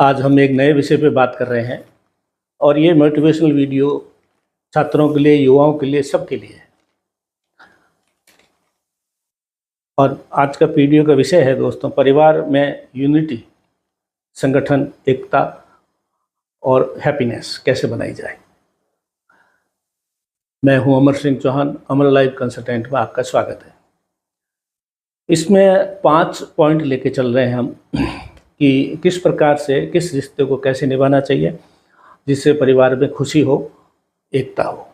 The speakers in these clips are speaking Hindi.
आज हम एक नए विषय पे बात कर रहे हैं और ये मोटिवेशनल वीडियो छात्रों के लिए, युवाओं के लिए, सबके लिए है। और आज का वीडियो का विषय है दोस्तों, परिवार में यूनिटी, संगठन, एकता और हैप्पीनेस कैसे बनाई जाए। मैं हूं अमर सिंह चौहान, अमर लाइफ कंसल्टेंट में आपका स्वागत है। इसमें 5 पॉइंट लेके चल रहे हैं हम कि किस प्रकार से किस रिश्ते को कैसे निभाना चाहिए जिससे परिवार में खुशी हो, एकता हो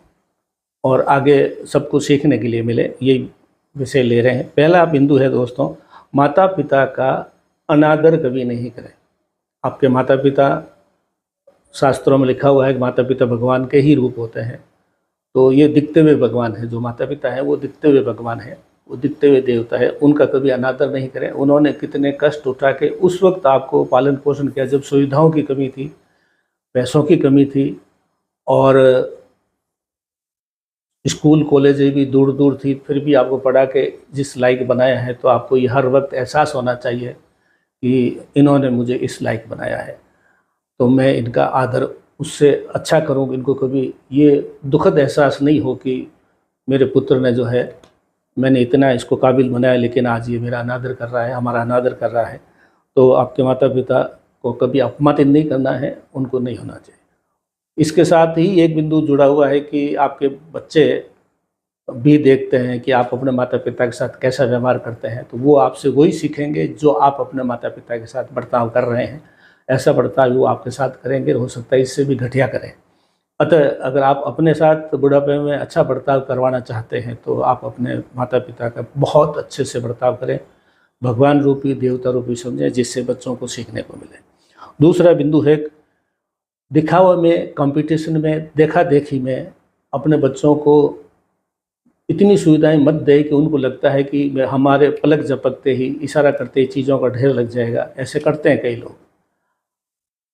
और आगे सबको सीखने के लिए मिले। यही विषय ले रहे हैं। पहला बिंदु है दोस्तों, माता पिता का अनादर कभी नहीं करें। आपके माता पिता, शास्त्रों में लिखा हुआ है कि माता पिता भगवान के ही रूप होते हैं। तो ये दिखते हुए भगवान है। जो माता पिता है वो दिखते हुए भगवान है, वो दिखते हुए देवता है। उनका कभी अनादर नहीं करें। उन्होंने कितने कष्ट उठा के उस वक्त आपको पालन पोषण किया जब सुविधाओं की कमी थी, पैसों की कमी थी और स्कूल कॉलेज भी दूर दूर थी, फिर भी आपको पढ़ा के जिस लायक बनाया है। तो आपको ये हर वक्त एहसास होना चाहिए कि इन्होंने मुझे इस लायक बनाया है, तो मैं इनका आदर उससे अच्छा करूँ। इनको कभी ये दुखद एहसास नहीं हो कि मेरे पुत्र ने जो है, मैंने इतना इसको काबिल बनाया लेकिन आज ये मेरा अनादर कर रहा है, हमारा अनादर कर रहा है। तो आपके माता पिता को कभी अपमानित नहीं करना है, उनको नहीं होना चाहिए। इसके साथ ही एक बिंदु जुड़ा हुआ है कि आपके बच्चे भी देखते हैं कि आप अपने माता पिता के साथ कैसा व्यवहार करते हैं, तो वो आपसे वही सीखेंगे जो आप अपने माता पिता के साथ बर्ताव कर रहे हैं। ऐसा बर्ताव वो आपके साथ करेंगे, हो सकता है इससे भी घटिया करें। अतः अगर आप अपने साथ बुढ़ापे में अच्छा बर्ताव करवाना चाहते हैं तो आप अपने माता पिता का बहुत अच्छे से बर्ताव करें, भगवान रूपी, देवता रूपी समझें, जिससे बच्चों को सीखने को मिले। दूसरा बिंदु है, दिखावा में, कंपटीशन में, देखा देखी में अपने बच्चों को इतनी सुविधाएं मत दें कि उनको लगता है कि हमारे पलक झपकते ही, इशारा करते ही चीज़ों का ढेर लग जाएगा। ऐसे करते हैं कई लोग।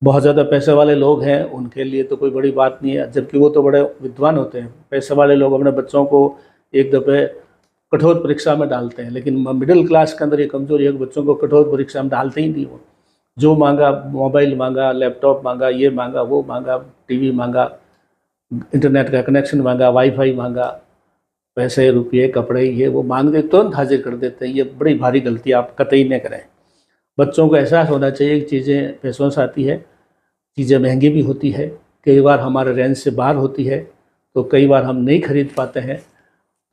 बहुत ज़्यादा पैसे वाले लोग हैं, उनके लिए तो कोई बड़ी बात नहीं है, जबकि वो तो बड़े विद्वान होते हैं। पैसे वाले लोग अपने बच्चों को एक दफ़े कठोर परीक्षा में डालते हैं, लेकिन मिडिल क्लास के अंदर ये कमजोरी है कि बच्चों को कठोर परीक्षा में डालते ही नहीं। वो जो मांगा, मोबाइल मांगा, लैपटॉप मांगा, ये मांगा, वो मांगा, टीवी मांगा, इंटरनेट का कनेक्शन मांगा, वाईफाई मांगा, पैसे, रुपये, कपड़े, ये वो मांग दे, तुरंत हाजिर कर देते हैं। ये बड़ी भारी गलती आप कतई न करें। बच्चों को एहसास होना चाहिए कि चीज़ें पैसों से आती है, चीज़ें महंगी भी होती है, कई बार हमारे रेंज से बाहर होती है, तो कई बार हम नहीं खरीद पाते हैं।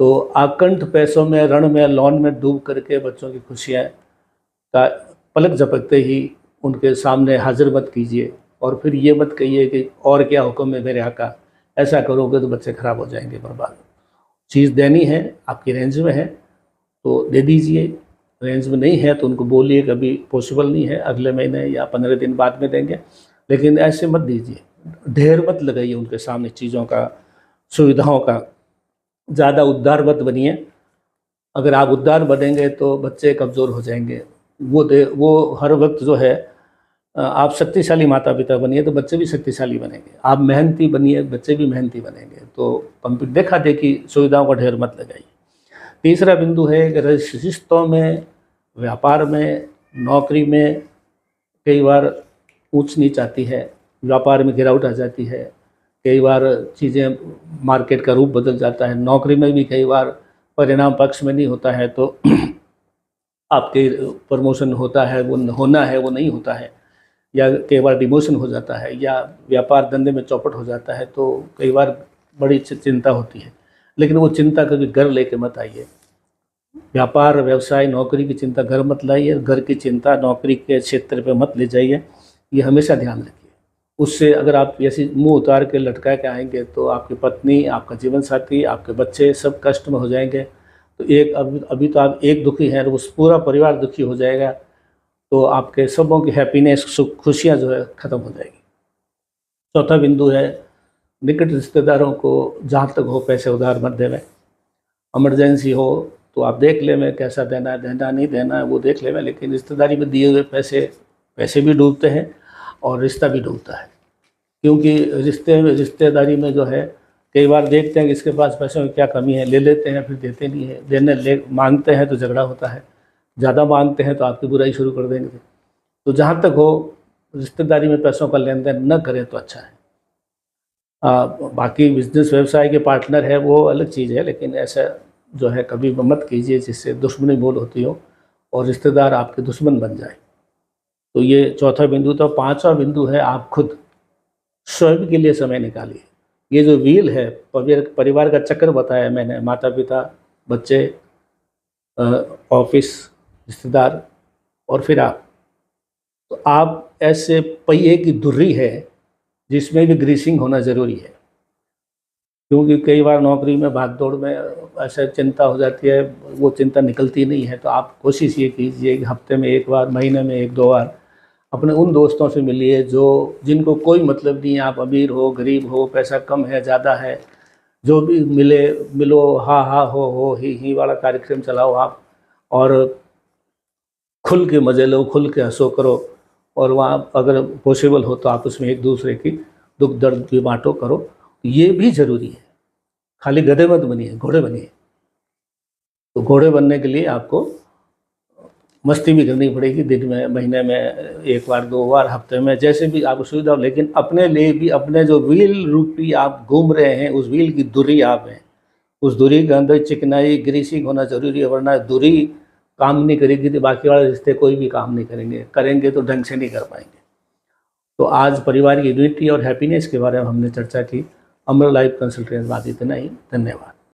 तो आकंठ पैसों में, ऋण में, लोन में डूब करके बच्चों की खुशियाँ का पलक झपकते ही उनके सामने हाजिर मत कीजिए और फिर ये मत कहिए कि और क्या हुक्म है मेरे आका। ऐसा करोगे तो बच्चे खराब हो जाएंगे, बर्बाद। चीज़ देनी है, आपकी रेंज में है तो दे दीजिए, रेंज में नहीं है तो उनको बोलिए कभी पॉसिबल नहीं है, अगले महीने या 15 दिन बाद में देंगे, लेकिन ऐसे मत दीजिए। ढेर मत लगाइए उनके सामने चीज़ों का, सुविधाओं का। ज़्यादा उदार मत बनिए। अगर आप उदार बनेंगे तो बच्चे कमज़ोर हो जाएंगे। वो हर वक्त जो है, आप शक्तिशाली माता पिता बनिए तो बच्चे भी शक्तिशाली बनेंगे। आप मेहनती बनिए, बच्चे भी मेहनती बनेंगे। तो देखा देखी सुविधाओं का ढेर मत लगाइए। तीसरा बिंदु है कि रिश्तों में, व्यापार में, नौकरी में कई बार ऊंच नीच आती है, व्यापार में गिरावट आ जाती है, कई बार चीज़ें, मार्केट का रूप बदल जाता है। नौकरी में भी कई बार परिणाम पक्ष में नहीं होता है, तो आपके प्रमोशन होता है, वो होना है, वो नहीं होता है, या कई बार डिमोशन हो जाता है, या व्यापार धंधे में चौपट हो जाता है, तो कई बार बड़ी चिंता होती है। लेकिन वो चिंता कभी घर लेके मत आइए। व्यापार, व्यवसाय, नौकरी की चिंता घर मत लाइए, घर की चिंता नौकरी के क्षेत्र पे मत ले जाइए। ये हमेशा ध्यान रखिए। उससे अगर आप ऐसी मुंह उतार के लटका के आएंगे तो आपकी पत्नी, आपका जीवन साथी, आपके बच्चे सब कष्ट में हो जाएंगे। तो अभी तो आप एक दुखी हैं, तो पूरा परिवार दुखी हो जाएगा। तो आपके सबों की हैप्पीनेस, सुख, खुशियाँ जो है ख़त्म हो जाएगी। चौथा बिंदु है, निकट रिश्तेदारों को जहाँ तक हो पैसे उधार मत देवें। इमरजेंसी हो तो आप देख ले में कैसा देना है, देना नहीं देना है वो देख ले में, लेकिन रिश्तेदारी में दिए हुए पैसे भी डूबते हैं और रिश्ता भी डूबता है। क्योंकि रिश्तेदारी में जो है, कई बार देखते हैं कि इसके पास पैसों की क्या कमी है, ले लेते हैं, फिर देते नहीं है। मांगते हैं तो झगड़ा होता है, ज़्यादा मांगते हैं तो आपकी बुराई शुरू कर देंगे। तो जहाँ तक हो रिश्तेदारी में पैसों का लेन देन न करें तो अच्छा है। बाकी बिजनेस व्यवसाय के पार्टनर है वो अलग चीज़ है, लेकिन ऐसा जो है कभी मत कीजिए जिससे दुश्मनी मोल होती हो और रिश्तेदार आपके दुश्मन बन जाए। तो ये चौथा बिंदु। तो पांचवा बिंदु है, आप खुद स्वयं के लिए समय निकालिए। ये जो व्हील है, परिवार का चक्र बताया मैंने, माता पिता, बच्चे, ऑफिस, रिश्तेदार और फिर आप। तो आप ऐसे पहिए की धुर्री है जिसमें भी ग्रीसिंग होना ज़रूरी है, क्योंकि कई बार नौकरी में भाग दौड़ में ऐसा चिंता हो जाती है, वो चिंता निकलती नहीं है। तो आप कोशिश ये कीजिए कि हफ्ते में एक बार, महीने में एक दो बार अपने उन दोस्तों से मिलिए जो जिनको कोई मतलब नहीं है, आप अमीर हो गरीब हो, पैसा कम है ज़्यादा है, जो भी मिलो, हा हा हो ही वाला कार्यक्रम चलाओ आप, और खुल के मज़े लो, खुल के हंसो करो। और वहाँ अगर पॉसिबल हो तो आप उसमें एक दूसरे की दुख दर्द भी बांटो करो, ये भी ज़रूरी है। खाली गधे मत बनिए, घोड़े बनिए। तो घोड़े बनने के लिए आपको मस्ती भी करनी पड़ेगी, दिन में, महीने में एक बार दो बार, हफ्ते में, जैसे भी आपको सुविधा हो। लेकिन अपने लिए भी, अपने जो व्हील रूपी आप घूम रहे हैं, उस व्हील की धुरी आप हैं, उस धुरी के अंदर चिकनाई ग्रीसिंग होना जरूरी है, वरना धुरी काम नहीं करेगी तो बाकी वाले रिश्ते कोई भी काम नहीं करेंगे तो ढंग से नहीं कर पाएंगे। तो आज परिवार की यूनिटी और हैप्पीनेस के बारे में हमने चर्चा की। अमर लाइफ कंसल्टेंट बात इतना ही। धन्यवाद।